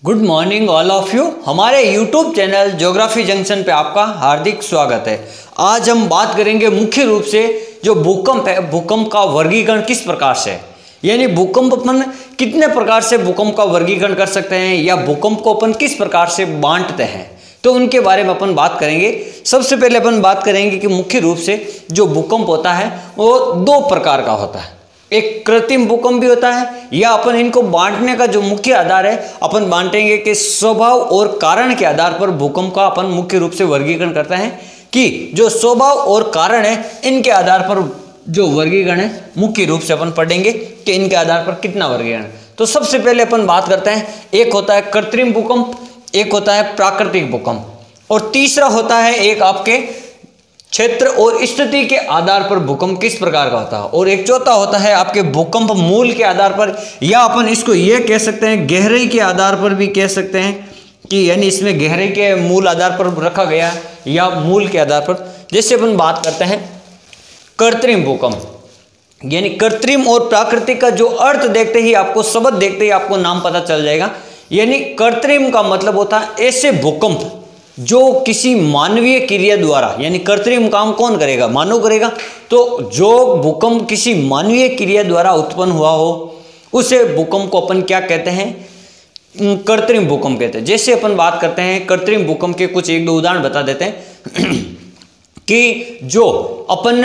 Good morning all of you. हमारे YouTube channel geography junction पे आपका हार्दिक स्वागत है। आज हम बात करेंगे मुख्य रूप से जो भूकंप है, भूकंप का वर्गीकरण किस प्रकार से है, यानी भूकंप अपन कितने प्रकार से भूकंप का वर्गीकरण कर सकते हैं या भूकंप को अपन किस प्रकार से बांटते हैं, तो उनके बारे में अपन बात करेंगे। सबसे पहले अपन बात करेंगे कि मुख्य रूप से जो भूकंप होता है वो दो प्रकार का होता है। एक कृत्रिम भूकंप भी होता है, या अपन इनको बांटने का जो मुख्य आधार है अपन बांटेंगे कि स्वभाव और कारण के आधार पर भूकंप का अपन मुख्य रूप से वर्गीकरण करते हैं कि जो स्वभाव और कारण है इनके आधार पर जो वर्गीकरण है मुख्य रूप से अपन पढ़ेंगे कि इनके आधार पर कितना वर्गीकरण। तो सबसे पहले अपन बात करते हैं, एक होता है कृत्रिम भूकंप, एक होता है प्राकृतिक भूकंप, और तीसरा होता है एक आपके क्षेत्र और स्थिति के आधार पर भूकंप किस प्रकार का होता है, और एक चौथा होता है आपके भूकंप मूल के आधार पर, या अपन इसको यह कह सकते हैं गहराई के आधार पर भी कह सकते हैं कि यानी इसमें गहराई के मूल आधार पर रखा गया या मूल के आधार पर। जैसे अपन बात करते हैं कृत्रिम भूकंप, यानी कृत्रिम और प्राकृतिक का जो अर्थ देखते ही आपको, शब्द देखते ही आपको नाम पता चल जाएगा। यानी कृत्रिम का मतलब होता है ऐसे भूकंप जो किसी मानवीय क्रिया द्वारा, यानी कृत्रिम काम कौन करेगा, मानव करेगा, तो जो भूकंप किसी मानवीय क्रिया द्वारा उत्पन्न हुआ हो उसे भूकंप को अपन क्या कहते हैं, कृत्रिम भूकंप कहते हैं। जैसे अपन बात करते हैं कृत्रिम भूकंप के कुछ एक दो उदाहरण बता देते हैं कि जो अपन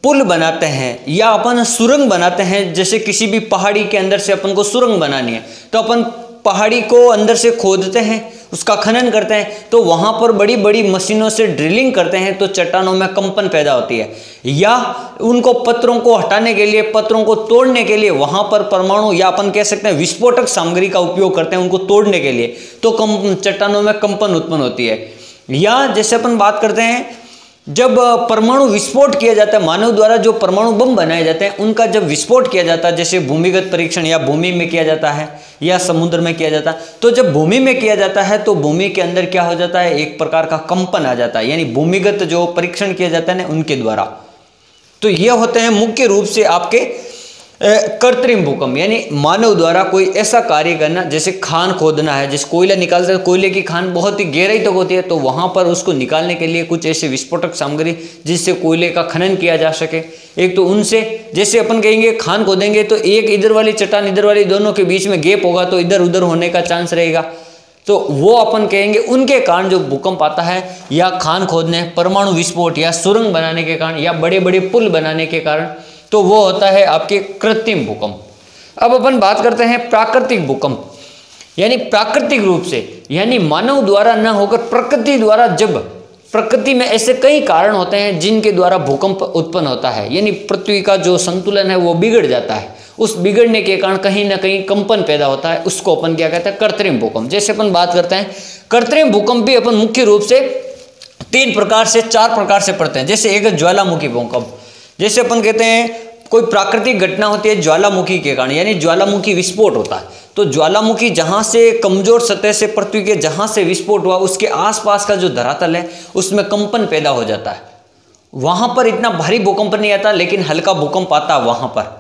पुल बनाते हैं या अपन सुरंग बनाते हैं, जैसे किसी भी पहाड़ी के अंदर से अपन को सुरंग बनानी है तो अपन पहाड़ी को अंदर से खोदते हैं, उसका खनन करते हैं, तो वहां पर बड़ी बड़ी मशीनों से ड्रिलिंग करते हैं तो चट्टानों में कंपन पैदा होती है, या उनको पत्थरों को हटाने के लिए, पत्थरों को तोड़ने के लिए वहां पर परमाणु या अपन कह सकते हैं विस्फोटक सामग्री का उपयोग करते हैं उनको तोड़ने के लिए, तो चट्टानों में कंपन उत्पन्न होती है। या जैसे अपन बात करते हैं जब परमाणु विस्फोट किया जाता है, मानव द्वारा जो परमाणु बम बनाए जाते हैं उनका जब विस्फोट किया जाता है, जैसे भूमिगत परीक्षण या भूमि में किया जाता है या समुद्र में किया जाता है, तो जब भूमि में किया जाता है तो भूमि के अंदर क्या हो जाता है, एक प्रकार का कंपन आ जाता है, यानी भूमिगत जो परीक्षण किया जाता है ना उनके द्वारा। तो ये होते हैं मुख्य रूप से आपके कृत्रिम भूकंप, यानी मानव द्वारा कोई ऐसा कार्य करना, जैसे खान खोदना है, जैसे कोयला निकालते हैं, कोयले की खान बहुत ही गहराई तक होती है, तो वहां पर उसको निकालने के लिए कुछ ऐसे विस्फोटक सामग्री जिससे कोयले का खनन किया जा सके। एक तो उनसे जैसे अपन कहेंगे खान खोदेंगे तो एक इधर वाली चट्टान इधर वाली दोनों के बीच में गैप होगा तो इधर उधर होने का चांस रहेगा, तो वो अपन कहेंगे उनके कारण जो भूकंप आता है, या खान खोदने, परमाणु विस्फोट या सुरंग बनाने के कारण या बड़े बड़े पुल बनाने के कारण, तो वो होता है आपके कृत्रिम भूकंप। अब अपन बात करते हैं प्राकृतिक भूकंप, यानी प्राकृतिक रूप से, यानी मानव द्वारा न होकर प्रकृति द्वारा, जब प्रकृति में ऐसे कई कारण होते हैं जिनके द्वारा भूकंप उत्पन्न होता है, यानी पृथ्वी का जो संतुलन है वो बिगड़ जाता है, उस बिगड़ने के कारण कहीं ना कहीं कंपन पैदा होता है, उसको अपन क्या कहते हैं, कृत्रिम भूकंप। जैसे अपन बात करते हैं कृत्रिम भूकंप भी अपन मुख्य रूप से 3 प्रकार से 4 प्रकार से पढ़ते हैं। जैसे एक ज्वालामुखी भूकंप, जैसे अपन कहते हैं कोई प्राकृतिक घटना होती है ज्वालामुखी के कारण, यानी ज्वालामुखी विस्फोट होता है, तो ज्वालामुखी जहां से कमजोर सतह से पृथ्वी के जहां से विस्फोट हुआ उसके आसपास का जो धरातल है उसमें कंपन पैदा हो जाता है, वहां पर इतना भारी भूकंप नहीं आता लेकिन हल्का भूकंप आता है वहां पर,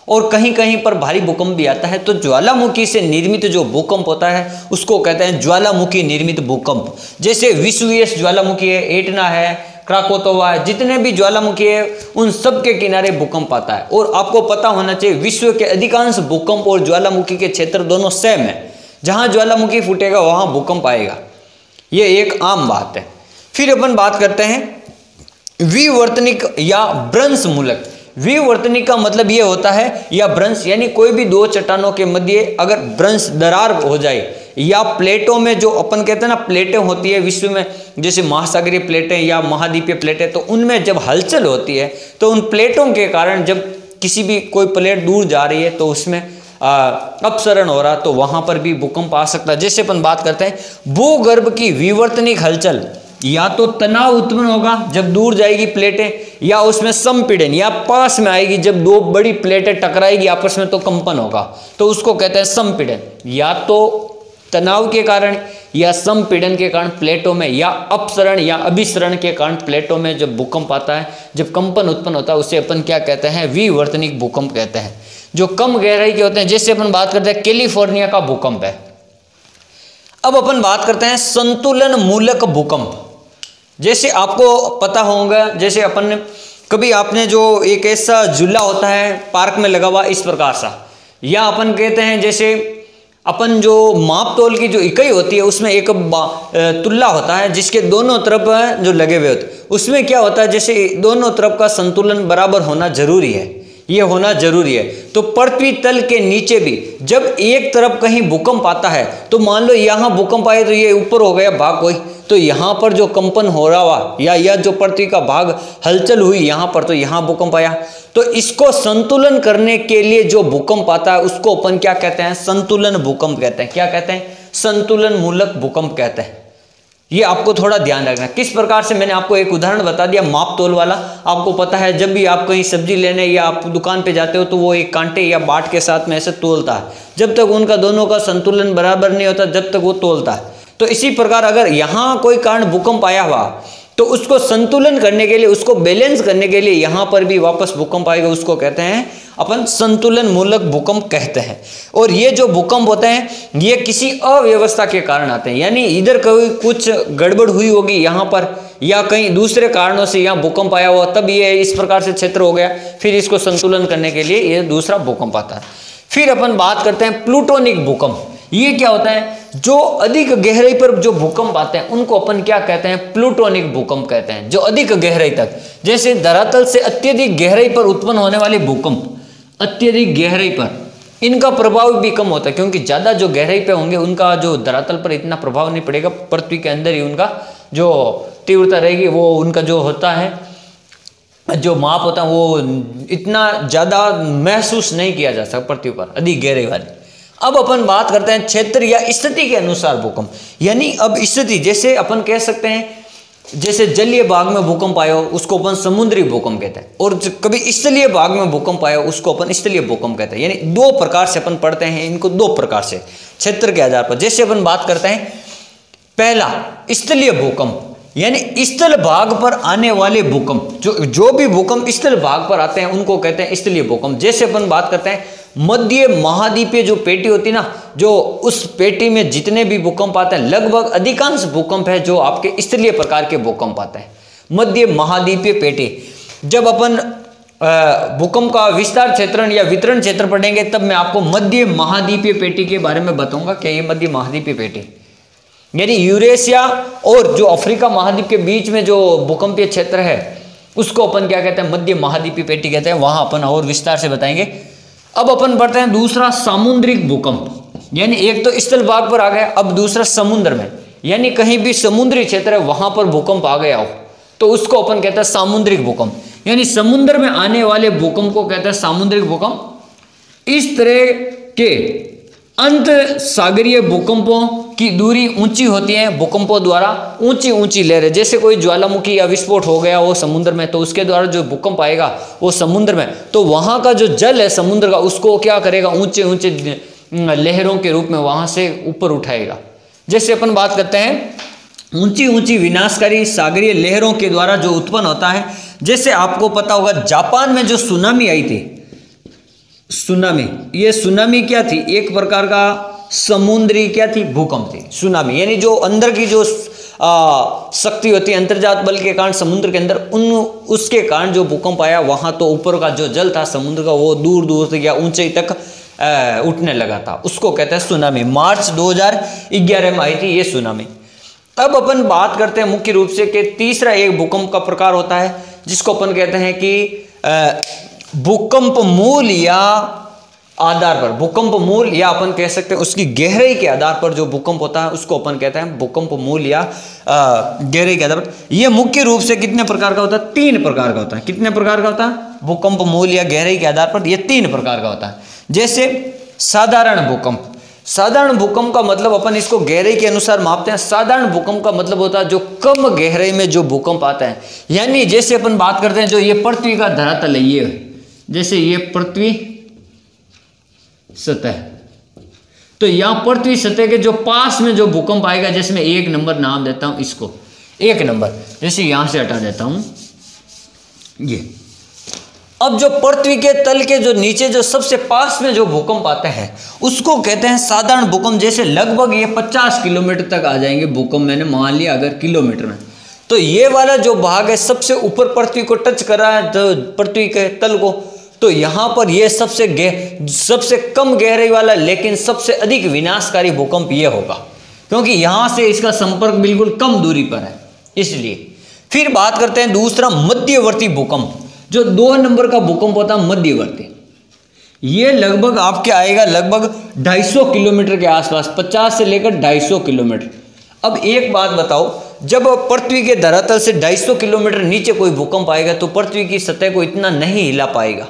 और कहीं कहीं पर भारी भूकंप भी आता है। तो ज्वालामुखी से निर्मित जो भूकंप होता है उसको कहते हैं ज्वालामुखी निर्मित भूकंप। जैसे विसुवियस ज्वालामुखी है, एटना है, क्राकोतोवा है, जितने भी ज्वालामुखी है उन सब के किनारे भूकंप आता है। और आपको पता होना चाहिए विश्व के अधिकांश भूकंप और ज्वालामुखी के क्षेत्र दोनों सेम है, जहां ज्वालामुखी फूटेगा वहां भूकंप आएगा, ये एक आम बात है। फिर अपन बात करते हैं विवर्तनिक या भ्रंश मूलक। विवर्तनिक का मतलब ये होता है, या भ्रंश, यानी कोई भी दो चट्टानों के मध्य अगर भ्रंश दरार हो जाए, या प्लेटों में जो अपन कहते हैं ना प्लेटें होती है विश्व में, जैसे महासागरीय प्लेटें या महाद्वीपीय प्लेटें, तो उनमें जब हलचल होती है तो उन प्लेटों के कारण जब किसी भी कोई प्लेट दूर जा रही है तो उसमें अपसरण हो रहा, तो वहां पर भी भूकंप आ सकता है। जैसे अपन बात करते हैं भूगर्भ की विवर्तनिक हलचल, या तो तनाव उत्पन्न होगा जब दूर जाएगी प्लेटें, या उसमें संपीड़न, या पास में आएगी जब दो बड़ी प्लेटें टकराएगी आपस में तो कंपन होगा, तो उसको कहते हैं संपीड़न। या तो तनाव के कारण या संपीड़न के कारण प्लेटों में, या अपसरण या अभिसरण के कारण प्लेटों में जब भूकंप आता है, जब कंपन उत्पन्न होता है, उसे अपन क्या कहते हैं, विवर्तनिक भूकंप कहते हैं, जो कम गहराई के होते हैं। जैसे अपन बात करते हैं कैलिफोर्निया का भूकंप है, अब अपन बात करते हैं संतुलन मूलक भूकंप। जैसे आपको पता होगा, जैसे अपन कभी आपने जो एक ऐसा झूला होता है पार्क में लगा हुआ इस प्रकार सा, या अपन कहते हैं जैसे अपन जो माप तोल की जो इकाई होती है उसमें एक तुल्ला होता है जिसके दोनों तरफ जो लगे हुए होते, उसमें क्या होता है जैसे दोनों तरफ का संतुलन बराबर होना जरूरी है, ये होना जरूरी है। तो पृथ्वी तल के नीचे भी जब एक तरफ कहीं भूकंप आता है तो मान लो यहाँ भूकंप आए तो ये ऊपर हो गया भाग कोई, तो यहाँ पर जो कंपन हो रहा हुआ या यह जो पृथ्वी का भाग हलचल हुई यहाँ पर, तो यहाँ भूकंप आया, तो इसको संतुलन करने के लिए जो भूकंप आता है उसको अपन क्या कहते हैं, संतुलन भूकंप कहते हैं। क्या कहते हैं, संतुलन मूलक भूकंप कहते हैं। ये आपको थोड़ा ध्यान रखना। किस प्रकार से, मैंने आपको एक उदाहरण बता दिया माप तोल वाला। आपको पता है जब भी आप कहीं सब्जी लेने या आप दुकान पे जाते हो तो वो एक कांटे या बाट के साथ में ऐसे तोलता है, जब तक उनका दोनों का संतुलन बराबर नहीं होता जब तक वो तोलता है। तो इसी प्रकार अगर यहाँ कोई कारण भूकंप आया हुआ तो उसको संतुलन करने के लिए, उसको बैलेंस करने के लिए यहाँ पर भी वापस भूकंप आएगा, उसको कहते हैं अपन संतुलन मूलक भूकंप कहते हैं। और ये जो भूकंप होते हैं ये किसी अव्यवस्था के कारण आते हैं, यानी इधर कोई कुछ गड़बड़ हुई होगी यहाँ पर या कहीं दूसरे कारणों से यहाँ भूकंप आया हुआ तब ये इस प्रकार से क्षेत्र हो गया, फिर इसको संतुलन करने के लिए ये दूसरा भूकंप आता है। फिर अपन बात करते हैं प्लूटोनिक भूकंप। ये क्या होता है, जो अधिक गहराई पर जो भूकंप आते हैं उनको अपन क्या कहते हैं, प्लूटोनिक भूकंप कहते हैं। जो अधिक गहराई तक, जैसे धरातल से अत्यधिक गहराई पर उत्पन्न होने वाले भूकंप, अत्यधिक गहराई पर इनका प्रभाव भी कम होता है, क्योंकि ज्यादा जो गहराई पे होंगे उनका जो धरातल पर इतना प्रभाव नहीं पड़ेगा, पृथ्वी के अंदर ही उनका जो तीव्रता रहेगी, वो उनका जो होता है जो माप होता है वो इतना ज्यादा महसूस नहीं किया जा सकता पृथ्वी पर अधिक गहराई वाली। अब अपन बात करते हैं क्षेत्र या स्थिति के अनुसार भूकंप, यानी अब स्थिति, जैसे अपन कह सकते हैं जैसे जलीय भाग में भूकंप आया हो उसको अपन समुद्री भूकंप कहते हैं, और कभी स्थलीय भाग में भूकंप आया हो उसको अपन स्थलीय भूकंप कहते हैं। यानी दो प्रकार से अपन पढ़ते हैं इनको, दो प्रकार से क्षेत्र के आधार पर। जैसे अपन बात करते हैं पहला स्थलीय भूकंप, यानी स्थल भाग पर आने वाले भूकंप, जो भी भूकंप स्थल भाग पर आते हैं उनको कहते हैं स्थलीय भूकंप। जैसे अपन बात करते हैं मध्य महाद्वीपीय जो पेटी होती है ना, जो उस पेटी में जितने भी भूकंप आते हैं लगभग अधिकांश भूकंप है जो आपके स्थलीय प्रकार के भूकंप आते हैं, मध्य महाद्वीपीय पेटी। जब अपन भूकंप का विस्तार क्षेत्र या वितरण क्षेत्र पढ़ेंगे तब मैं आपको मध्य महाद्वीपीय पेटी के बारे में बताऊंगा कि ये मध्य महाद्वीपीय पेटी यानी यूरेशिया और जो अफ्रीका महाद्वीप के बीच में जो भूकंपीय क्षेत्र है उसको अपन क्या कहते हैं, मध्य महाद्वीपीय पेटी कहते हैं। वहां अपन और विस्तार से बताएंगे। अब अपन बढ़ते हैं दूसरा सामुद्रिक भूकंप, यानी एक तो स्थल भाग पर आ गया, अब दूसरा समुद्र में, यानी कहीं भी समुद्री क्षेत्र है वहां पर भूकंप आ गया हो तो उसको अपन कहते हैं सामुद्रिक भूकंप, यानी समुद्र में आने वाले भूकंप को कहते हैं सामुद्रिक भूकंप। इस तरह के अंत सागरीय भूकंपों की दूरी ऊंची होती है, भूकंपों द्वारा ऊंची ऊंची लहरें, जैसे कोई ज्वालामुखी या विस्फोट हो गया वो समुद्र में तो उसके द्वारा जो भूकंप आएगा वो समुद्र में, तो वहां का जो जल है समुद्र का उसको क्या करेगा, ऊंचे ऊंचे लहरों के रूप में वहां से ऊपर उठाएगा। जैसे अपन बात करते हैं ऊंची ऊंची विनाशकारी सागरीय लहरों के द्वारा जो उत्पन्न होता है, जैसे आपको पता होगा जापान में जो सुनामी आई थी, सुनामी, ये सुनामी क्या थी, एक प्रकार का समुद्री क्या थी, भूकंप थी सुनामी, यानी जो अंदर की जो शक्ति होती है अंतर्जात बल के कारण समुद्र के अंदर उसके कारण जो भूकंप आया वहां तो ऊपर का जो जल था समुद्र का वो दूर दूर तक या ऊंचाई तक उठने लगा था, उसको कहते हैं सुनामी। मार्च 2011 में आई थी ये सुनामी। अब अपन बात करते हैं मुख्य रूप से कि तीसरा एक भूकंप का प्रकार होता है जिसको अपन कहते हैं कि भूकंप मूल या आधार पर, भूकंप मूल या अपन कह सकते हैं उसकी गहराई के आधार पर जो भूकंप होता है उसको अपन कहते हैं भूकंप मूल या गहराई के आधार पर। यह मुख्य रूप से कितने प्रकार का होता है, 3 प्रकार का होता है। कितने प्रकार का होता है, भूकंप मूल या गहराई के आधार पर यह 3 प्रकार का होता है। जैसे साधारण भूकंप, साधारण भूकंप का मतलब अपन इसको गहराई के अनुसार मापते हैं। साधारण भूकंप का मतलब होता है जो कम गहराई में जो भूकंप आता है, यानी जैसे अपन बात करते हैं जो ये पृथ्वी का धरातल है, ये जैसे ये पृथ्वी सतह, तो यहां पृथ्वी सतह के जो पास में जो भूकंप आएगा, जैसे मैं 1 नंबर नाम देता हूं इसको, 1 नंबर, जैसे यहां से हटा देता हूं अब जो पृथ्वी के तल के जो नीचे जो सबसे पास में जो भूकंप आते हैं उसको कहते हैं साधारण भूकंप। जैसे लगभग ये 50 किलोमीटर तक आ जाएंगे भूकंप, मैंने मान लिया अगर किलोमीटर में, तो ये वाला जो भाग है सबसे ऊपर पृथ्वी को टच कर रहा है, तो पृथ्वी के तल को, तो यहाँ पर ये सबसे कम गहराई वाला लेकिन सबसे अधिक विनाशकारी भूकंप ये होगा, क्योंकि यहाँ से इसका संपर्क बिल्कुल कम दूरी पर है, इसलिए। फिर बात करते हैं दूसरा मध्यवर्ती भूकंप। जो 2 नंबर का भूकंप होता है मध्यवर्ती, ये लगभग आपके आएगा लगभग 250 किलोमीटर के आसपास, 50 से लेकर 250 किलोमीटर। अब एक बात बताओ, जब पृथ्वी के धरातल से 250 किलोमीटर नीचे कोई भूकंप आएगा तो पृथ्वी की सतह को इतना नहीं हिला पाएगा,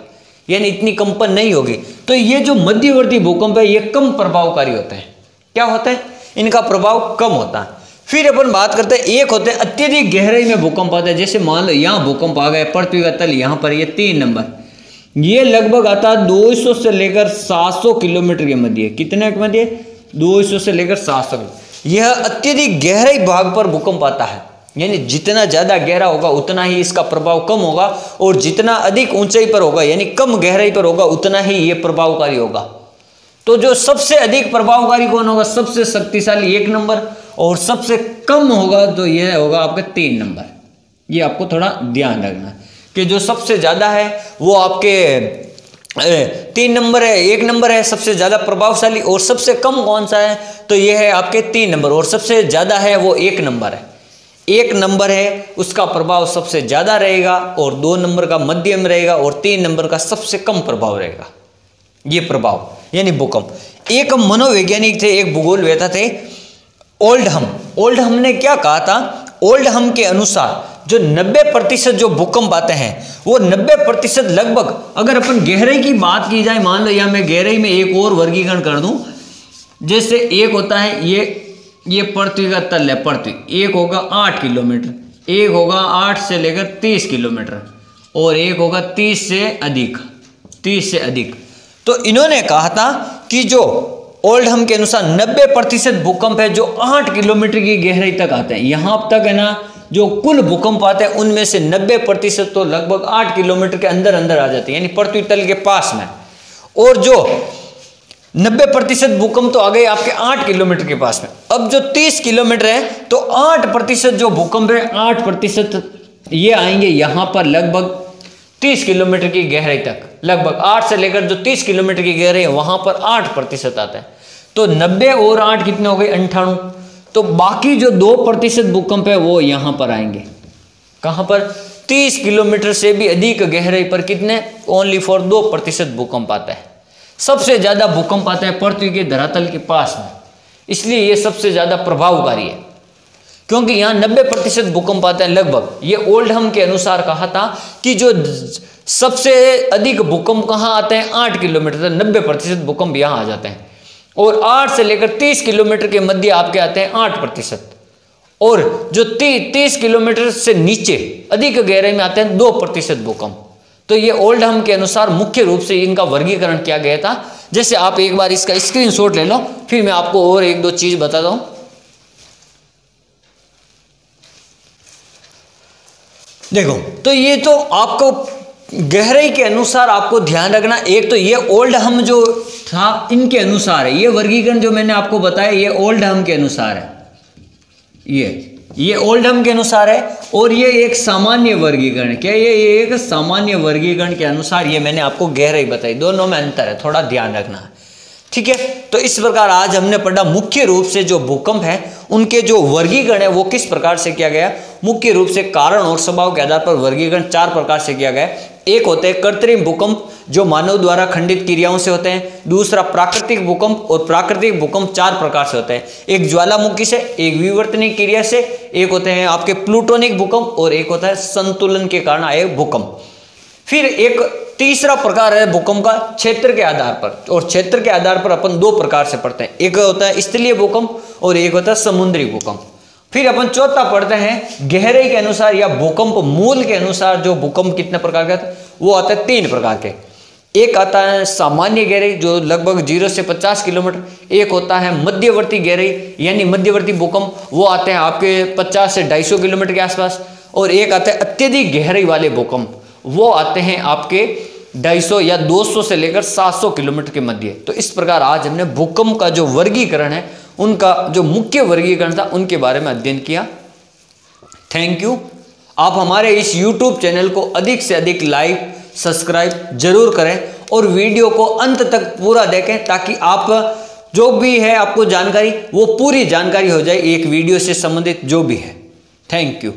यानी इतनी कंपन नहीं होगी। तो ये जो मध्यवर्ती भूकंप है ये कम प्रभावकारी होते हैं। क्या होता है? इनका प्रभाव कम होता है। फिर अपन बात करते हैं, एक होते हैं अत्यधिक गहराई में भूकंप आता है। जैसे मान लो यहाँ भूकंप आ गया, पृथ्वी का तल यहाँ पर, ये 3 नंबर, ये लगभग आता है 200 से लेकर 700 किलोमीटर के मध्य। कितने के मध्य? 200 से लेकर 700। यह अत्यधिक गहराई भाग पर भूकंप आता है, यानी जितना ज़्यादा गहरा होगा उतना ही इसका प्रभाव कम होगा, और जितना अधिक ऊंचाई पर होगा यानी कम गहराई पर होगा उतना ही ये प्रभावकारी होगा। तो जो सबसे अधिक प्रभावकारी कौन होगा? सबसे शक्तिशाली 1 नंबर, और सबसे कम होगा तो यह होगा आपका 3 नंबर। ये आपको थोड़ा ध्यान रखना कि जो सबसे ज़्यादा है वो आपके 3 नंबर है, 1 नंबर है सबसे ज़्यादा प्रभावशाली, और सबसे कम कौन सा है? तो ये है आपके 3 नंबर, और सबसे ज़्यादा है वो 1 नंबर है। 1 नंबर है उसका प्रभाव सबसे ज़्यादा रहेगा, और 2 नंबर का मध्यम रहेगा, और 3 नंबर का सबसे कम प्रभाव रहेगा। ये प्रभाव यानी भूकंप। एक मनोवैज्ञानिक थे, एक भूगोलवेत्ता थे, ओल्डहम ने क्या कहा था? ओल्डहम के अनुसार जो 90% जो भूकंप आते हैं वो 90% लगभग, अगर अपन गहराई की बात की जाए, मान लो या मैं गहराई में एक और वर्गीकरण कर दूं, जैसे एक होता है ये पृथ्वी का तल है, पृथ्वी, एक होगा 8 किलोमीटर, एक होगा 8 से लेकर 30 किलोमीटर, और एक होगा 30 से अधिक। तो इन्होंने कहा था कि जो ओल्डहम के अनुसार 90% भूकंप है जो 8 किलोमीटर की गहराई तक आते हैं। यहाँ तक है ना, जो कुल भूकंप आते हैं उनमें से 90% तो लगभग 8 किलोमीटर के अंदर आ जाते हैं, यानी पृथ्वी तल के पास में। और जो 90% भूकंप तो आ गए आपके 8 किलोमीटर के पास में। अब जो 30 किलोमीटर है तो 8% जो भूकंप है 8% ये आएंगे यहाँ पर लगभग 30 किलोमीटर की गहराई तक, लगभग 8 से लेकर जो 30 किलोमीटर की गहराई है वहां पर 8% आता है। तो 90 और 8 कितने हो गए? 98। तो बाकी जो 2% भूकंप है वो यहां पर आएंगे। कहां पर? 30 किलोमीटर से भी अधिक गहराई पर कितने? ओनली फॉर 2% भूकंप आता है। सबसे ज्यादा भूकंप आता है पृथ्वी के धरातल के पास में, इसलिए ये सबसे ज्यादा प्रभावकारी है, क्योंकि यहाँ 90% भूकंप आता है लगभग। ये ओल्डहम के अनुसार कहा था कि जो सबसे अधिक भूकंप कहाँ आते हैं? 8 किलोमीटर, 90% भूकंप यहाँ आ जाते हैं, और 8 से लेकर 30 किलोमीटर के मध्य आपके आते हैं 8%, और जो 30 किलोमीटर से नीचे अधिक गहराई में आते हैं 2% भूकंप। तो ये ओल्डहम के अनुसार मुख्य रूप से इनका वर्गीकरण किया गया था। जैसे आप एक बार इसका स्क्रीनशॉट ले लो, फिर मैं आपको और 1-2 चीज बताता हूं। देखो, तो ये तो आपको गहराई के अनुसार आपको ध्यान रखना। एक तो ये ओल्डहम जो था इनके अनुसार है, ये वर्गीकरण जो मैंने आपको बताया ये ओल्डहम के अनुसार है, ये ओल्डहम के अनुसार है, और ये एक सामान्य वर्गीकरण। क्या ये एक सामान्य वर्गीकरण के अनुसार ये मैंने आपको गहराई बताई, दोनों में अंतर है, थोड़ा ध्यान रखना है, ठीक है। तो इस प्रकार आज हमने पढ़ा मुख्य रूप से जो भूकंप है उनके जो वर्गीकरण है वो किस प्रकार से किया गया। मुख्य रूप से कारण और स्वभाव के आधार पर वर्गीकरण 4 प्रकार से किया गया। एक होते हैं कृत्रिम भूकंप जो मानव द्वारा खंडित क्रियाओं से होते हैं। दूसरा प्राकृतिक भूकंप, और प्राकृतिक भूकंप 4 प्रकार से होते हैं, एक ज्वालामुखी से, एक विवर्तनिक क्रिया से, एक होते हैं आपके प्लूटोनिक भूकंप, और एक होता है संतुलन के कारण आए भूकंप। फिर एक तीसरा प्रकार है भूकंप का क्षेत्र के आधार पर, और क्षेत्र के आधार पर अपन 2 प्रकार से पढ़ते हैं, एक होता है स्थलीय भूकंप और एक होता है समुद्री भूकंप। फिर अपन चौथा पढ़ते हैं गहराई के अनुसार या भूकंप मूल के अनुसार जो भूकंप कितने प्रकार का है, वो आता है 3 प्रकार के। एक आता है सामान्य गहराई जो लगभग 0 से 50 किलोमीटर, एक होता है मध्यवर्ती गहराई यानी मध्यवर्ती भूकंप, वो आते हैं आपके 50 से 250 किलोमीटर के आसपास, और एक आता है अत्यधिक गहराई वाले भूकंप, वो आते हैं आपके 250 या 200 से लेकर 700 किलोमीटर के मध्य। तो इस प्रकार आज हमने भूकंप का जो वर्गीकरण है, उनका जो मुख्य वर्गीकरण था, उनके बारे में अध्ययन किया। Thank you. आप हमारे इस YouTube चैनल को अधिक से अधिक लाइक सब्सक्राइब जरूर करें और वीडियो को अंत तक पूरा देखें, ताकि आप जो भी है आपको जानकारी, वो पूरी जानकारी हो जाए एक वीडियो से संबंधित जो भी है। Thank you.